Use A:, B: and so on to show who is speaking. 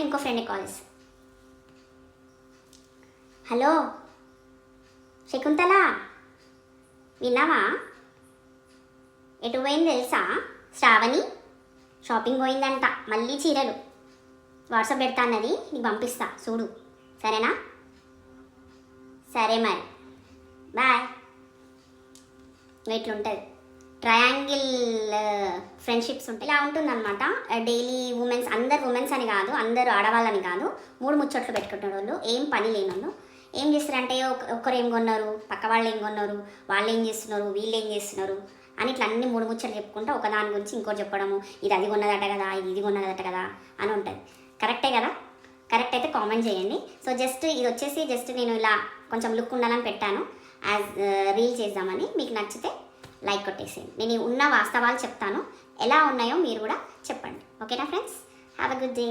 A: ఇంకో ఫ్రెండ్కి కాల్ చేస్తాను. హలో శకుంతల, విన్నావా? ఎటు పోయింది తెలుసా? శ్రావణి షాపింగ్ పోయిందంట. మళ్ళీ చీరలు వాట్సాప్ పెడతా అన్నది, నీకు పంపిస్తా చూడు, సరేనా? సరే మరి, బాయ్. ఇట్లుంటుంది ట్రయాంగిల్ ఫ్రెండ్షిప్స్ ఉంటాయి. ఇలా ఉంటుందన్నమాట డైలీ. ఉమెన్స్, అందరు ఉమెన్స్ అని కాదు, అందరూ ఆడవాళ్ళని కాదు, మూడు ముచ్చట్లు పెట్టుకుంటున్న వాళ్ళు, ఏం పని లేని వాళ్ళు ఏం చేస్తారంటే ఒక్కరు ఏం కొన్నారు, పక్క వాళ్ళు ఏం కొన్నారు, వాళ్ళు ఏం చేస్తున్నారు, వీళ్ళు ఏం చేస్తున్నారు అని ఇట్లా అన్ని మూడు ముచ్చట్లు చెప్పుకుంటా ఒకదాని గురించి ఇంకోటి చెప్పడము, ఇది అది కొన్నదట కదా, ఇది కొన్నదట కదా అని ఉంటుంది. కరెక్టే కదా? కరెక్ట్ అయితే కామెంట్ చేయండి. సో జస్ట్ ఇది వచ్చేసి జస్ట్ నేను ఇలా కొంచెం లుక్ ఉండాలని పెట్టాను, యాజ్ రీల్ చేద్దామని. మీకు నచ్చితే లైక్ కొట్టేసేయండి. నేను ఉన్న వాస్తవాలు చెప్తాను, ఎలా ఉన్నాయో మీరు కూడా చెప్పండి. ఓకేనా friends? Have a good day.